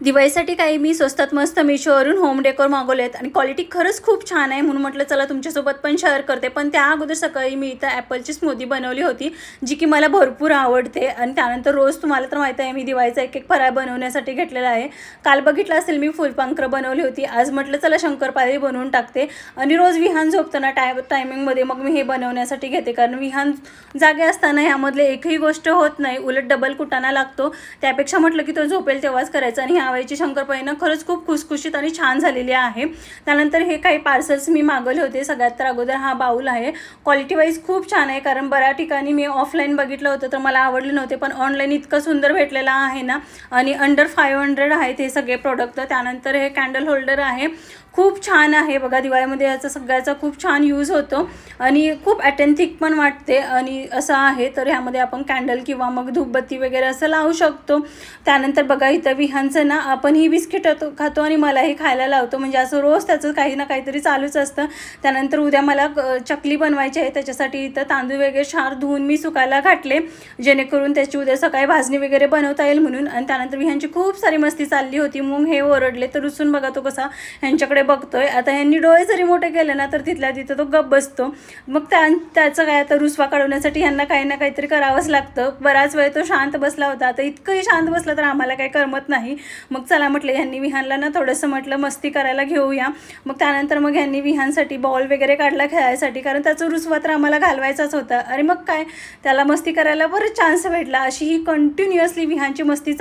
दिवाळीसाठी काही मी स्वस्तात मस्त मिशोवरून होम डेकोर मागवलेत आणि क्वालिटी खरंच खूप छान आहे, म्हणून म्हटलं चला तुमच्यासोबत पण शेअर करते. पण त्या अगोदर सकाळी मी इथं ॲपलची स्मूदी बनवली होती, जी की मला भरपूर आवडते. आणि त्यानंतर रोज तुम्हाला तर माहिती आहे मी दिवाळीचा एक फराळ बनवण्यासाठी घेतलेला आहे. काल बघितलं असेल मी फुलपाखरं बनवली होती. आज म्हटलं चला शंकरपाळी बनवून टाकते आणि रोज विहान झोपताना टायमिंगमध्ये मग मी हे बनवण्यासाठी घेते, कारण विहान जागे असताना ह्यामधले एकही गोष्ट होत नाही, उलट डबल कुटाणा लागतो. त्यापेक्षा म्हटलं की तो झोपेल तेव्हाच करायचा. आणि यावेळीची शंकरपाळी ना खरंच खूप खुसखुशीत आणि छान झालेली आहे. त्यानंतर हे काही पार्सल्स मी मागवले होते. सगळ्यात तर अगोदर हा बाऊल आहे, क्वालिटी वाईज खूप छान आहे, कारण बऱ्याच ठिकाणी मी ऑफलाईन बघितलं होतं तर मला आवडले नव्हते, पण ऑनलाईन इतकं सुंदर भेटलेलं आहे ना. आणि अंडर 500 आहेत हे सगळे प्रोडक्ट. त्यानंतर हे कॅन्डल होल्डर आहे, खूप छान आहे बघा. दिवाळीमध्ये याचा सगळ्याचा खूप छान यूज होतो आणि खूप ॲथेंटिक पण वाटते आणि असं आहे. तर ह्यामध्ये आपण कॅन्डल किंवा मग धूपबत्ती वगैरे असं लावू शकतो. त्यानंतर बघा इथं विहानचं ना आपण ही बिस्किट खातो आणि मलाही खायला लावतो, म्हणजे असं रोज त्याचं काही ना काहीतरी चालूच असतं. त्यानंतर उद्या मला चकली बनवायची आहे, त्याच्यासाठी इथं तांदूळ वगैरे छान धुवून मी सुकायला घातले, जेणेकरून त्याची उद्या सकाळी भाजणी वगैरे बनवता येईल म्हणून. आणि त्यानंतर विहानची खूप सारी मस्ती चालली होती, मग हे ओरडले तर रुसून बघा तो कसा ह्यांच्याकडे बघतोय. आता ह्यांनी डोळे जरी मोठे केले ना तर तिथल्या तिथं तो गप्प बसतो. मग त्याचं काय, आता रुसवा काढवण्यासाठी ह्यांना काही ना काहीतरी करावंच लागतं. बराच वेळ तो शांत बसला होता, आता इतकंही शांत बसला तर आम्हाला काही करमत नाही. मग चला म्हटलं ह्यांनी विहानला ना थोडंसं म्हटलं मस्ती करायला घेऊया. मग त्यानंतर मग ह्यांनी विहानसाठी बॉल वगैरे काढला खेळायसाठी, कारण त्याचं रुसवा तर आम्हाला घालवायचाच होता. अरे मग काय, त्याला मस्ती करायला बरंच चान्स भेटला. अशी ही कंटिन्युअसली विहानची मस्ती